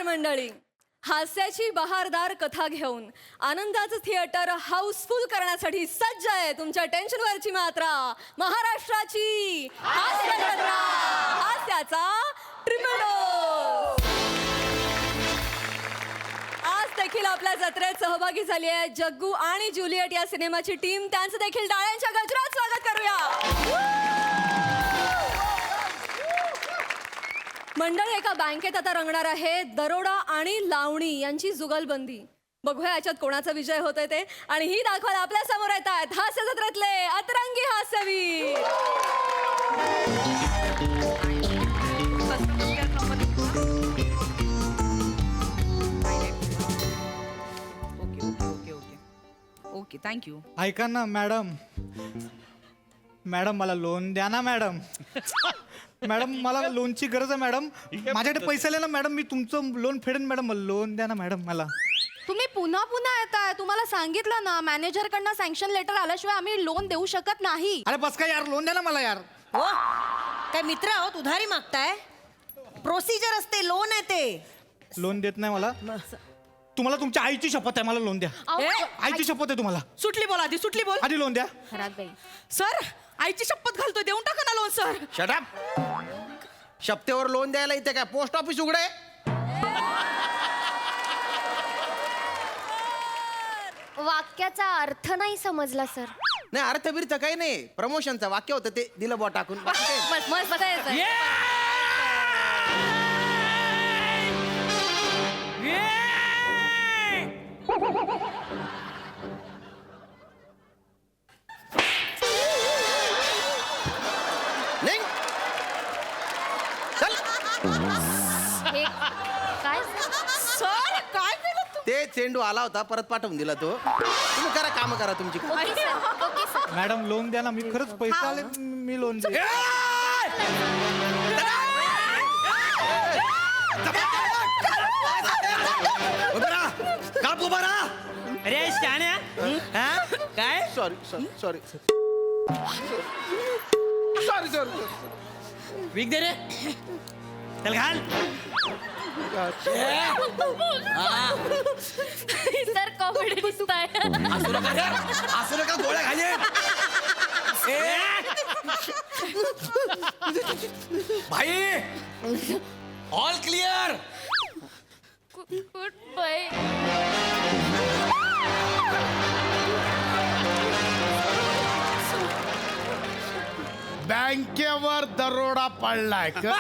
मंडळी, हास्याची बहारदार कथा घेऊन आनंदाचं थिएटर हाऊसफुल करण्यासाठी सज्ज आहे तुमच्या टेन्शनवरची मात्रा महाराष्ट्राची हास्य जत्रा, हास्याचा ट्रिपल डोस. आज देखील आपल्या जत्रेत सहभागी झाली आहे जग्गू आणि ज्युलियट या सिनेमाची टीम. त्यांचं देखील टाळ्यांच्या गजरात स्वागत करूया. मंडळ एका बँकेत आता रंगणार आहे दरोडा आणि लावणी यांची जुगलबंदी. बघूया याच्यात कोणाचा विजय होतोय ते. आणि ही दाखवायला आपल्या समोर येत आहेत हास्य जत्रेतले अतरंगी हास्यवीर. Okay thank you. ऐका ना मॅडम, मॅडम मला लोन द्या ना मॅडम. मॅडम मला लोनची गरज आहे मॅडम. माझ्याकडे पैसे आले ना मॅडम, मी तुमचं लोन फेडेन मॅडम. मला लोन द्या ना मॅडम मला. तुम्ही पुन्हा पुन्हा येताय. तुम्हाला सांगितलं ना मॅनेजर कडनं सँक्शन लेटर आल्याशिवाय आम्ही लोन देऊ शकत नाही. अरे बस काय यार, लोन द्या ना मला यार. हो काय मित्र आहोत, उधारी मागताय? प्रोसिजर असते, लोन आहे ते. लोन देत नाही मला. तुम्हाला तुमच्या आईची शपथ आहे, मला लोन द्या. आईची शपथ आहे तुम्हाला. सुटली बोल आधी, सुटली बोल. आधी लोन द्या. सर आईची शपथ घालतोय, देऊन टाका ना लोन सर. Shut up. शपथेवर लोन द्यायला इथे काय पोस्ट ऑफिस उघडे? वाक्याचा अर्थ नाही समजला सर. नाही अर्थ बिर्थ काही नाही, प्रमोशनचं वाक्य होतं ते दिलं बॉ टाकून. बाकी काय? निघ. चल. काय सर काय केलं तू? ते चेंडू आला होता, परत पाठवून दिला तो. तुम्ही करा, काम करा तुमची. मॅडम लोन द्या ना, मी खरंच पैसे आले, मी लोन द्या. अरे शाण्या, काय sorry sorry sorry sorry sorry. विक दे रे, चल घाल. सर कॉमेडी दिसताय. असं नका गोळ्या घाले. भाई ऑल क्लिअर. Good bye. बँकेवर दरोडा पडलाय का?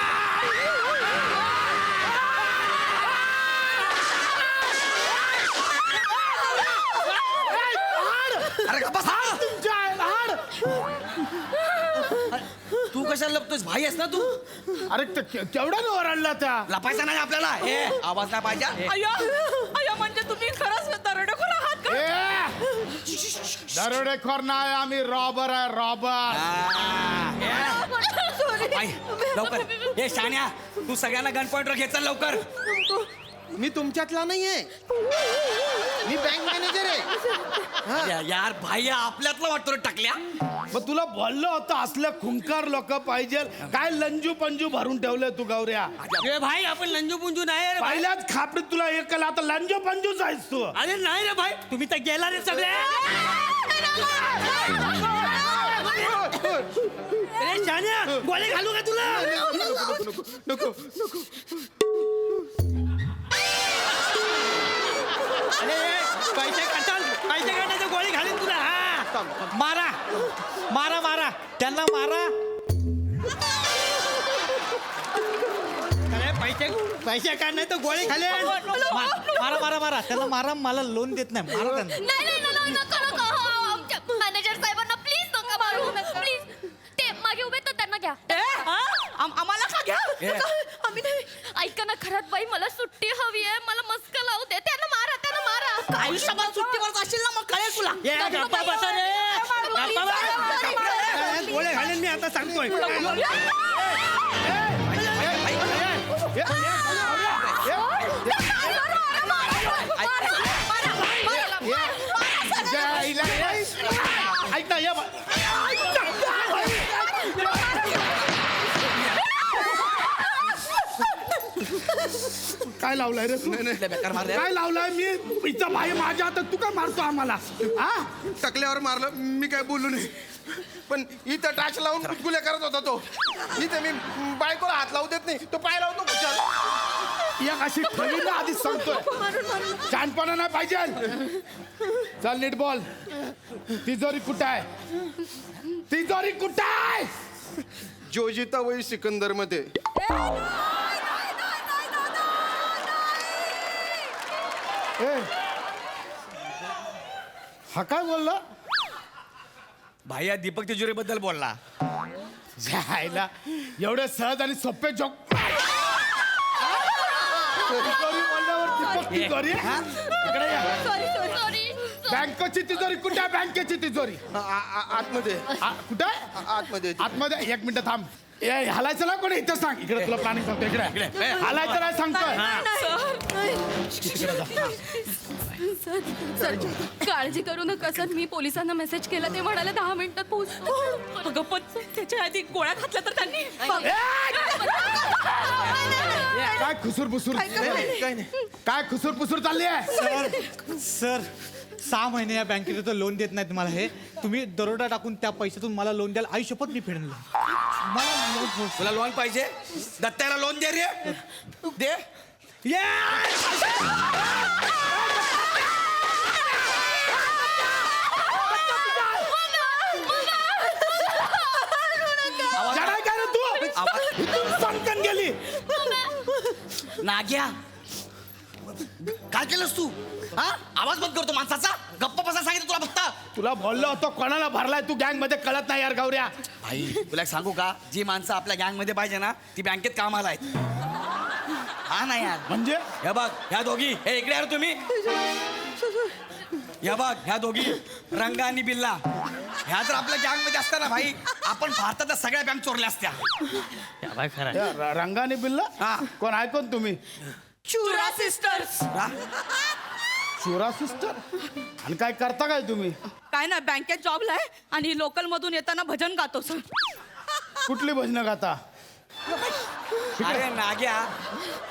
अरे का बस. तुमच्या आईला हाड. तू कशाला लपतोस? भाई आहेस ना तू. अरे केवढ्यानं ओरडला त्या? लपायचा नाही आपल्याला. आवाज नाही पाहिजे. अय्या म्हणजे तुम्ही खरंच दरोडेखोर आहात का? दरोडेखोर नाही, आम्ही रॉबर आहे, रॉबर. लवकर हे शाण्या, तू सगळ्यांना गन पॉइंटवर घेत चल लवकर. मी तुमच्यातला नाहीये, मी बँक मॅनेजर आहे. यार भाई आपल्यातलं वाटतो रे टाकल्या. मग तुला बोललो होतं असले खुंकार लोक पाहिजे. काय लंजू पंजू भरून ठेवलं तू गौऱ्या? ए भाई आपण लंजू पुंजू नाही रे भाई. पहिल्याच खापडीत तुला एक केला, आता लंजू पंजूच आहेस तू. अरे नाही रे भाई, तुम्ही तर गेला रे सगळे. अरे शाण्या, गोळी घालू का तुला? नको. अरे पैसे काढायचं गोळी घालीन तुला. मारा मारा मारा त्यांना मारा. अरे पैसे काढ नाही तर गोळी घाले. मारा मारा मारा त्यांना मारा. मला लोन देत नाही, मारा त्यांना. नाही नका आमच्या मॅनेजर साहेबांना प्लीज नका मारू. प्लीज ते मागे उभे तर त्यांना घ्या. आम्हाला का घ्या? आम्ही नाही. ऐका ना खरात बाई, मला सुट्टी हवी आहे. मला मस्का लावू दे. त्यांना मारा. आयुष्यभर सुट्टीवर असेल ना, मग कळेल तुला. गप्पा बसा रे. गप्पा बसा. गोळ्या घालेन मी आता सांगतोय. ऐक ना, ये काय लावलाय रे तू? काय लावलाय मी इथं भाई माझ्या हातात तू काय मारतो आम्हाला हा? टकल्यावर मारलं मी काय बोललो नाही पण इथं टाच लावून गुल्या करत होता तो इथं मी बायकोला हात लावू देत नाही तो पाय लावतो कुशाल. एक अशी ठेवी ना आधीच सांगतोय शहाणपणा नाही पाहिजे. चल नीट बोल. तिजोरी कुठं आहे? तिजोरी कुठं आहे? जोजिता वही सिकंदर मध्ये. ए, हा काय बोलला? भाई दीपक तिजोरी बद्दल बोलला. जायला एवढे सहज आणि सोपे जोक तिजोरी बोलल्यावर दीपक तिजोरी इकडे या. सॉरी बँकेची तिजोरी कुठे आहे? बँकेची तिजोरी आतमध्ये कुठे आहे? आतमध्ये आतमध्ये. एक मिनिट थांब. ए हलायचं ना कोणी इथं सांग. इकडे तुला प्लॅनिंग सांगतो. इकडे हलायचं नाही सांगतोय. सर काळजी करू नका सर मी पोलिसांना मेसेज केला ते म्हणाले 10 मिनिटात पोहोचतो. अगं पण त्याच्या आधी गोळ्या घातल्या तर त्यांनी काय खुसूर पुसूर काय खुसूर पुसूर चालली आहे? सर 6 महिने या बँकेत लोन देत नाहीत मला हे तुम्ही दरोडा टाकून त्या पैशातून मला लोन द्याल आई शपथ मी फेडून तुला लोन पाहिजे? दत्ताला लोन दे रे. दे. जडाय काय रे तू? इथून सनकन गेली. नाग्या काय केलंस तू? हा आवाज बंद करतो माणसाचा. गप्प बसा सांगितलं तुला फक्त. तुला बोललो होतो कोणाला भरलाय तू गँग मध्ये कळत नाही यार गौऱ्या. भाई तुला एक सांगू का जी माणसं आपल्या गँग मध्ये पाहिजे ना ती बँकेत कामाला आहेत. हा ना यार. म्हणजे हे बघ ह्या दोघी हे इकडे यार तुम्ही. हे बघ ह्या दोघी रंगा आणि बिल्ला ह्या जर आपल्या गँग मध्ये असत्या ना भाई आपण भारताच्या सगळ्या बँक चोरल्या असत्या. या रंगाने बिल्ला हा. कोण आहे कोण तुम्ही? चुरा सिस्टर्स. चोरा सिस्टर. आणि काय करता काय तुम्ही? काय ना बँकेत जॉबला आहे आणि लोकल मधून येताना भजन गातो सर. कुठली भजनं गाता? अरे नाग्या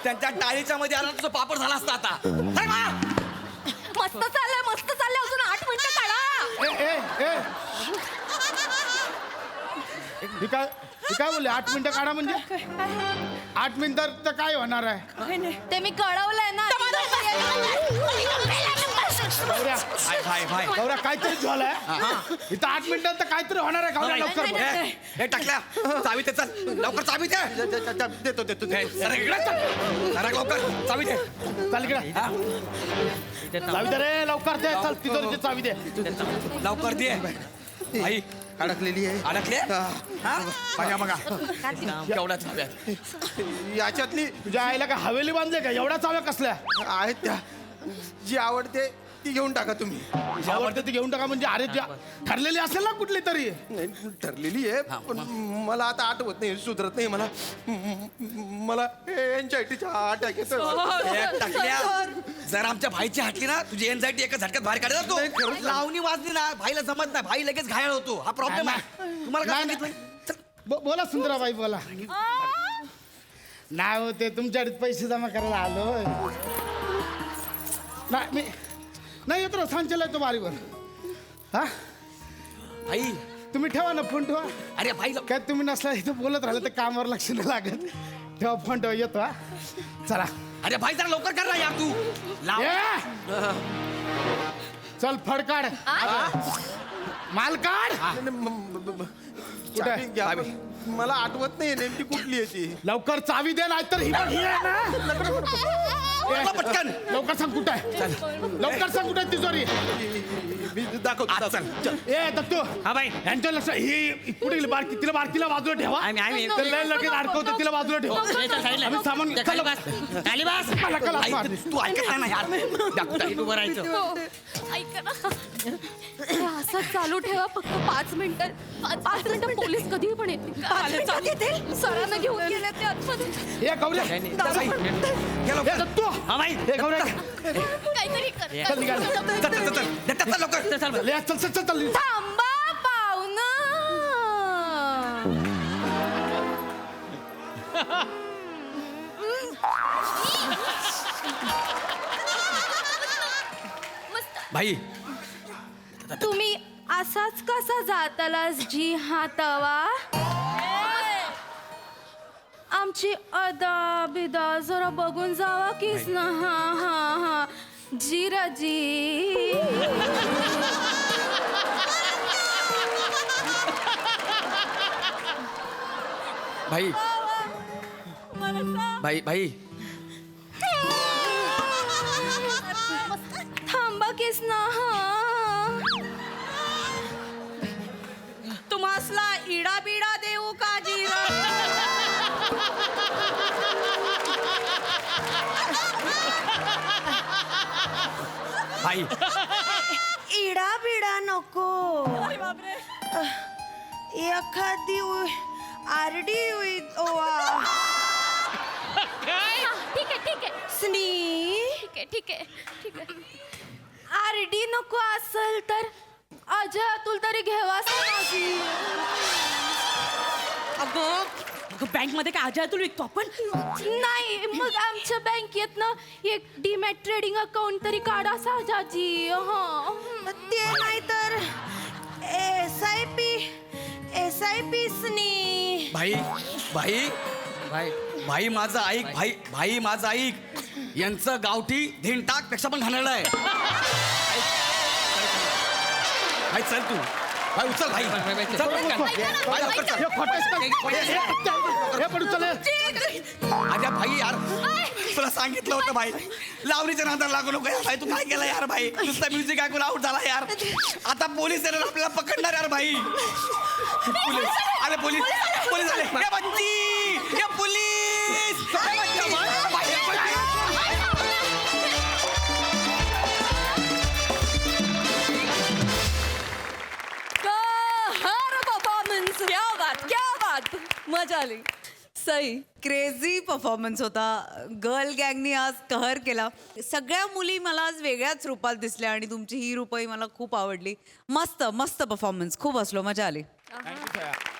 त्यांच्या टाळीच्या मध्ये आला तुझं पापड झाला असता आता. चल बा. मस्त चाललंय अजून 8 मिनिटं काढा. ए ए ए ही काय बोलले 8 मिनिटं काढा म्हणजे 8 मिनिटात तर काय होणार आहे? ते मी कळवलंय ना. गौऱ्या भाई भाई गौऱ्या काहीतरी झालंय इथं 8 मिनिटात तर काहीतरी होणार आहे. गौऱ्या लवकर बोल. हे टाकल्या चावी दे. चल लवकर चावी दे. देतो अरे इकडे चल. अरे लवकर चावी दे. चाल इकडे. चावी दे रे लवकर दे. चल तिजोरीची चावी दे. लवकर दे. भाई अडकलेली आहे. अडकले हा? बघा बघा केवढ्या चाव्या याच्यातली तुझ्या आईला का हवेली बांधले का? एवढ्या चाव्या कसल्या? आहेत त्या जी आवडते ती घेऊन टाका तुम्ही. आवडते ती घेऊन टाका म्हणजे अरे ज्या ठरलेली असेल ना कुठली तरी. नाही ठरलेली आहे पण मला आता आठवत नाही सुधरत नाही मला एन्झायटीचा अटॅक येतो. टाकल्या जर आमच्या भाईची हटली ना तुझी एन्झायटी एका झटक्यात बाहेर काढला नाही, तो. खरंच. लावणी वाजली ना भाईला जमत नाही. भाई लगेच घायल होतो. हा प्रॉब्लेम आहे. तुम्हाला काय नाही, सांगितलं? बोला सुंदराबाई बोला. नाही होते तुमच्याकडे पैसे जमा करायला आलो. नाही मी नाही येतो ना सांचेला येतो बारीवर. हा भाई तुम्ही ठेवा ना फोन ठेवा. अरे भाई काय तुम्ही नसला इथं बोलत राहिलं तर कामावर लक्ष नाही लागत. ठेवा फोन ठेवा येतो हा. चला अरे भाई जरा लवकर कर ना यार तू. लाव. ये. चल फड काढ. माल काढ. चावी घ्या, पण मला आठवत नाही नेमकी कुठली आहे ती. लवकर चावी दे नाही तर ही बघ, ही आहे ना. उठला पटकन. लवकर सांग कुठं आहे. लवकर सांग कुठं आहे तिजोरी. मी दाखवतो आज दाखवतो. चल. ए दत्तू हा भाई यांच्या लक्ष ही पुढे गेली बारकी तिला बारकीला बाजूला ठेवा. तर लय लगेच अडकवतो तिला बाजूला ठेवा. आम्ही सामान चल. मला कला आई, मारली. तू ऐकत नाही ना यार. दाखवता उभं राहायचं. ऐका ना हे असं चालू ठेवा फक्त 5 मिनिटं. 5 मिनिटं पोलीस कधी पण येतील. सरांना घेऊन गेले ते आतमध्ये. ए गौऱ्या ए दत्तू ए गौऱ्या काहीतरी कर. चल निघाल. चल लवकर. ले, चल चल चल चल. थांबा पाहुणं. भाई तुम्ही असाच कसा जातालास जी हातावा आमची अदा बिदा जरा बघून जावा कीस ना हा हा हा जीराजी भाई भाई भाई थांबा कीस ना हा तुम्हासला इडा बिडा देऊ का जीरा भाई इडा बिडा नको एखादी आरडी ओवा ठीक आहे ठीक आहे स्नी ठीक आहे ठीक आहे ठीक आहे आरडी नको असेल तर अजय अतुल तरी घेवास माझी अगं बँक मध्ये काय अजय तुला विकतो आपण नाही मग आमच्या बँकेतनं एक डीमॅट ट्रेडिंग अकाउंट तरी काढा साजाजी ते नाही तर SIP स्नी भाई भाई भाई भाई माझं ऐक भाई भाई माझं ऐक यांचं गावठी धिंटाक पेक्षा पण घाणेरडं आहे भाई चल तू भाई उचल भाई चल भाई लवकर चल हे पडू चले अरे भाई यार तुला सांगितलं होतं भाई लावणीच्या नादाला लागू नको यार भाई तू काय केलं यार भाई नुसतं म्युझिक ऐकून आउट झाला यार आता पोलीस येणार आपल्याला पकडणार यार भाई पोलीस अरे पोलीस पोलीस आले ये बच्ची ये पोलीस परफॉर्मन्स क्या बात मजा आली सई क्रेझी परफॉर्मन्स होता गर्ल गँगनी आज कहर केला सगळ्या मुली मला आज वेगळ्याच रूपात दिसल्या आणि तुमची ही रूपही मला खूप आवडली मस्त मस्त परफॉर्मन्स खूप हसलो मजा आली थँक्यू